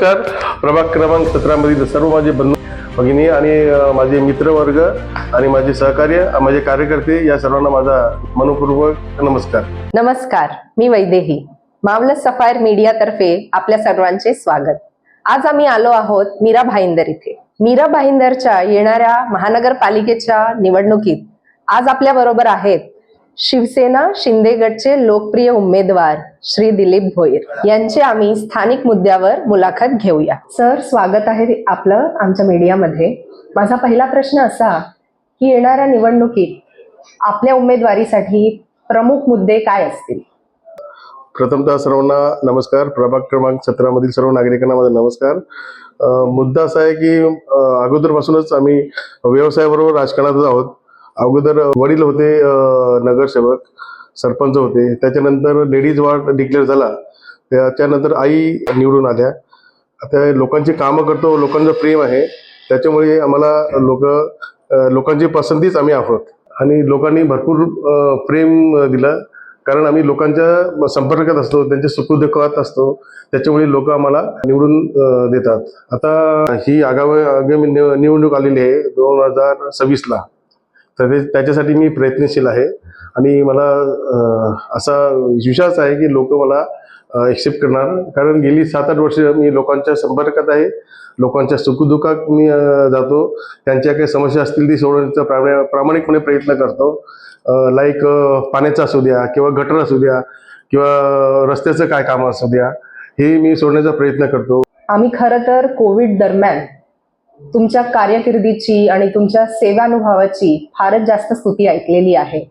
नमस्कार. प्रभाग क्रमांक 17 मधील सर्व माझे बंधू भगिनी आणि माझे मित्रवर्ग आणि माझे सहकार्य, माझे कार्यकर्ते या सर्वांना माझा मनपूर्वक नमस्कार. नमस्कार, मी वैदेही. मावलस सफायर मीडिया तर्फे आपल्या सर्वांचे स्वागत. आज आम्ही आलो आहोत मीरा भाईंदर इथे. मीरा भाईंदरच्या येणाऱ्या महानगरपालिकेच्या निवडणुकीत आज आपल्या बरोबर आहेत शिवसेना शिंदे गटचे लोकप्रिय उमेदवार श्री दिलीप भोईर यांचे आम्ही स्थानिक मुद्द्यावर मुलाखत घेऊया. सर, स्वागत आहे आपलं आमच्या मीडियामध्ये. माझा पहिला प्रश्न असा की येणाऱ्या निवडणुकीत आपल्या उमेदवारीसाठी प्रमुख मुद्दे काय असतील? प्रथमतः सर्वांना नमस्कार. प्रभाग क्रमांक 17 मधील सर्व नागरिकांना माझा नमस्कार. मुद्दा असा आहे की अगोदरपासूनच आम्ही व्यवसायाबरोबर राजकारणात आहोत. अगोदर वडील होते नगरसेवक, सरपंच होते. त्याच्यानंतर लेडीज वॉर्ड डिक्लेअर झाला, त्याच्यानंतर आई निवडून आल्या. आता लोकांची कामं करतो, लोकांचं प्रेम आहे, त्याच्यामुळे आम्हाला लोकांची पसंतीच आम्ही आहोत. आणि लोकांनी भरपूर प्रेम दिलं, कारण आम्ही लोकांच्या संपर्कात असतो, त्यांच्या सुखदुःखात असतो, त्याच्यामुळे लोक आम्हाला निवडून देतात. आता ही आगामी निवडणूक आलेली आहे 2026ला, तर त्याच्यासाठी मी प्रयत्नशील आहे आणि मला असा विश्वास आहे की लोक मला एक्सेप्ट करणार, कारण गेली 7-8 वर्ष मी लोकांच्या संपर्कात आहे. लोकांच्या सुखदुःखात मी जातो, त्यांच्या काही समस्या असतील ती सोडवण्याचा प्रामाणिकपणे प्रयत्न करतो. लाईक पाण्याचा असू द्या किंवा गटर असू द्या किंवा रस्त्याचं काय काम असू द्या, हे मी सोडण्याचा प्रयत्न करतो. आम्ही खरं तर कोविड दरम्यान तुमच्या कारकिर्दीची आणि तुमच्या सेवानुभवाची फारच जास्त स्तुती ऐकलेली आहे,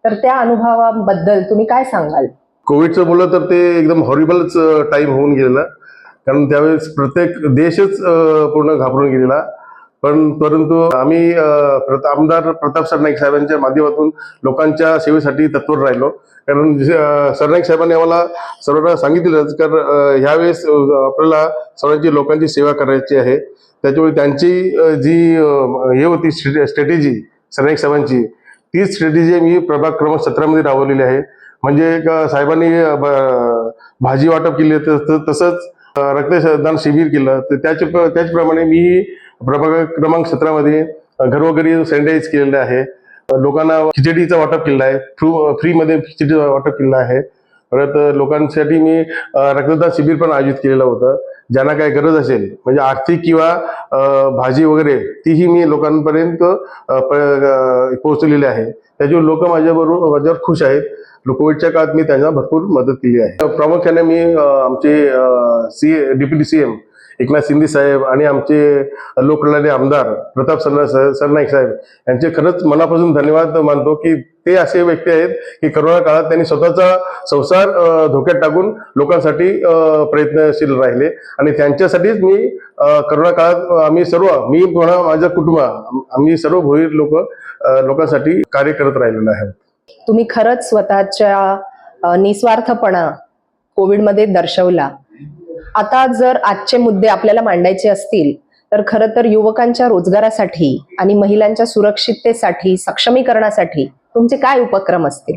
तर त्या अनुभवाबद्दल तुम्ही काय सांगाल? कोविडचं बोललं तर ते एकदम हॉरिबलच टाइम होऊन गेलेला, कारण त्यावेळेस प्रत्येक देशच पूर्ण घाबरून गेलेला. परंतु आम्ही आमदार प्रताप सरनाईक साहेबांच्या माध्यमातून लोकांच्या सेवेसाठी तत्पर राहिलो, कारण सरनाईक साहेबांनी आम्हाला सर्वांना सांगितलेलंच, कारण ह्यावेळेस आपल्याला सर्वांची लोकांची सेवा करायची आहे. त्याच्यामुळे त्यांची जी हे होती स्ट्रॅटेजी सरनाईक साहेबांची, तीच स्ट्रॅटेजी मी प्रभाग क्रमांक 17 मध्ये राबवलेली आहे. म्हणजे साहेबांनी भाजी वाटप केली, तसंच रक्तदान शिबिर केलं, तर त्याचप्रमाणे मी प्रभाग क्रमांक 17 मध्ये घरोघरी सॅनिटाईज केलेलं आहे. लोकांना खिचडीचं वाटप केलं आहे, फ्रीमध्ये खिचडीचं वाटप केलं आहे. परत लोकांसाठी मी रक्तदान शिबिर पण आयोजित केलेलं होतं. ज्यांना काही गरज असेल, म्हणजे आर्थिक किंवा भाजी वगैरे, तीही मी लोकांपर्यंत पोहोचलेली आहे. त्याच्यावर लोक माझ्यावर खुश आहेत. कोविडच्या काळात मी त्यांना भरपूर मदत केली आहे. प्रामुख्याने मी आमचे डेप्युटी सीएम एकनाथ शिंदे साहेब आणि आमचे लोकलाडे आमदार प्रताप सरनाईक साहेब यांचे खरंच मनापासून धन्यवाद मानतो, की ते असे व्यक्ती आहेत की करोना काळात त्यांनी स्वतःचा संसार धोक्यात टाकून लोकांसाठी प्रयत्नशील राहिले. आणि त्यांच्यासाठीच मी करोना काळात मी म्हणा, माझं कुटुंब, आम्ही सर्व भोईर लोकांसाठी कार्य करत राहिलेलो आहे. तुम्ही खरंच स्वतःच्या निस्वार्थपणा कोविडमध्ये दर्शवला. आता जर आजचे मुद्दे आपल्याला मांडायचे असतील तर खरं तर युवकांच्या रोजगारासाठी आणि महिलांच्या सुरक्षिततेसाठी, सक्षमीकरणासाठी तुमचे काय उपक्रम असतील?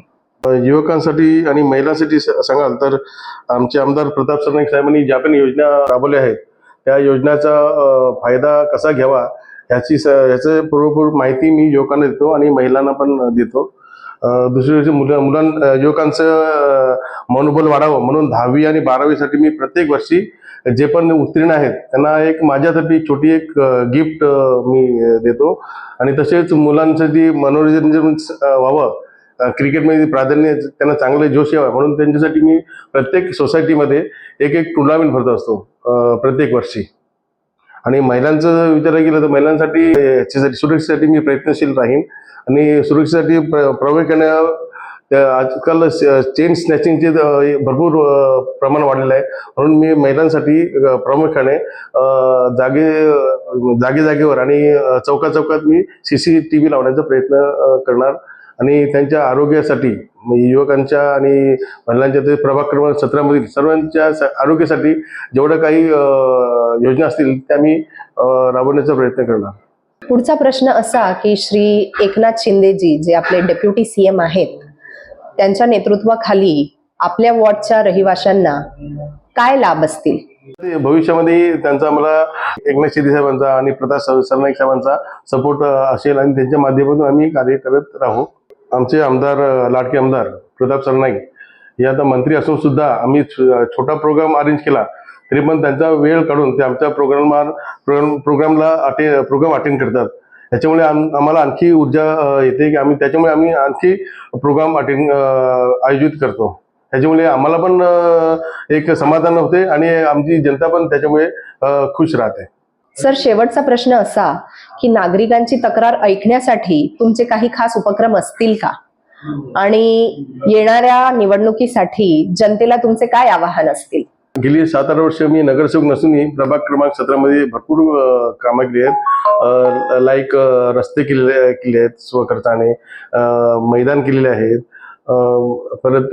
युवकांसाठी आणि महिलांसाठी सांगाल तर आमचे आमदार प्रताप सरनाईक साहेबांनी ज्या पण योजना राबवल्या आहेत, त्या योजनेचा फायदा कसा घ्यावा याचं पूर्वपूर माहिती मी युवकांना देतो आणि महिलांना पण देतो. दुसरी युवकांचं मनोबल वाढावं म्हणून 10वी आणि 12वीसाठी मी प्रत्येक वर्षी जे पण उत्तीर्ण आहेत त्यांना एक माझ्यासाठी छोटी एक गिफ्ट मी देतो. आणि तसेच मुलांसाठी मनोरंजन व्हावं, क्रिकेटमध्ये प्राधान्य, त्यांना चांगले जोश यावं म्हणून त्यांच्यासाठी मी प्रत्येक सोसायटीमध्ये एक टुर्नामेंट भरत असतो प्रत्येक वर्षी. आणि महिलांचं विचार केलं तर महिलांसाठी याच्यासाठी सुरक्षेसाठी मी प्रयत्नशील राहीन. आणि सुरक्षेसाठी प्रामुख्याने आजकाल चेन स्नॅचिंगचे भरपूर प्रमाण वाढलेलं आहे, म्हणून मी महिलांसाठी प्रामुख्याने जागेवर आणि चौकात मी CCTV लावण्याचा प्रयत्न करणार. आणि त्यांच्या आरोग्यासाठी, युवकांच्या आणि महिलांच्या, ते प्रभाग क्रमांक 17 मधील सर्वांच्या आरोग्यासाठी जेवढ्या काही योजना असतील त्या मी राबवण्याचा प्रयत्न करणार. पुढचा प्रश्न असा की श्री एकनाथ शिंदेजी जे आपले डेप्युटी सीएम आहेत, त्यांच्या नेतृत्वाखाली आपल्या वॉर्डच्या रहिवाशांना काय लाभ असतील? भविष्यामध्ये त्यांचा मला एकनाथ शिंदे साहेबांचा आणि प्रताप सरनाईक साहेबांचा सपोर्ट असेल आणि त्यांच्या माध्यमातून आम्ही कार्य करत राहू. आमचे आमदार लाडके आमदार प्रताप सरनाईक हे आता मंत्री असून सुद्धा आम्ही छोटा प्रोग्राम अरेंज केला तरी पण त्यांचा वेळ काढून ते आमच्या प्रोग्राम अटेंड करतात. त्याच्यामुळे आम्हाला आणखी ऊर्जा येते की त्याच्यामुळे आम्ही आणखी प्रोग्राम आयोजित करतो. त्याच्यामुळे आम्हाला पण एक समाधान होते आणि आमची जनता पण त्याच्यामुळे खुश राहते. सर, शेवटचा प्रश्न असा की नागरिकांची तक्रार ऐकण्यासाठी तुमचे काही खास उपक्रम असतील का, आणि येणाऱ्या निवडणुकीसाठी जनतेला तुमचे काय आवाहन असतील? गेली 7-8 वर्ष मी नगरसेवक नसूनही प्रभाग क्रमांक 17 मध्ये भरपूर कामं केली आहेत. लाईक रस्ते केलेले आहेत स्वखर्चाने, मैदान केलेले आहेत, परत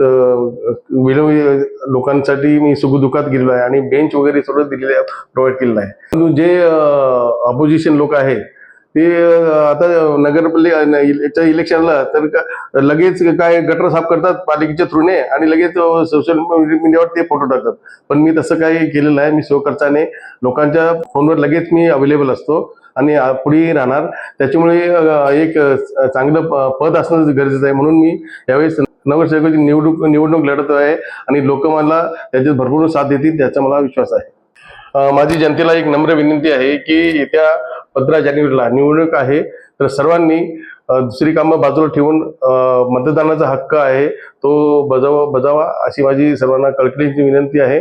लोकांसाठी मी सुखदुःखात गेलेलो आहे आणि बेंच वगैरे सगळं दिलेलं प्रोव्हाइड केलेलं आहे. जे अपोजिशन लोक आहेत ते आता नगरपालिकेच्या इलेक्शनला तर लगेच काय गटर साफ करतात पालिकेच्या थ्रूने आणि लगेच सोशल मीडियावर ते फोटो टाकतात. पण मी तसं काही केलेलं आहे. मी स्वखर्चाने लोकांच्या फोनवर लगेच मी अवेलेबल असतो आणि पुढेही राहणार. त्याच्यामुळे एक चांगलं पद असणं गरजेचं आहे. म्हणून मी यावेळेस नगरसेवकाची निवडणूक लढत आहे आणि लोक मला त्याच्यात भरपूर साथ देतील त्याचा मला विश्वास आहे. माझी जनतेला एक नम्र विनंती आहे की येत्या 15 जानेवारीला निवडणूक आहे, तर सर्वांनी दुसरी कामं बाजूला ठेवून मतदानाचा हक्क आहे तो बजावा अशी माझी सर्वांना कळकळीची विनंती आहे.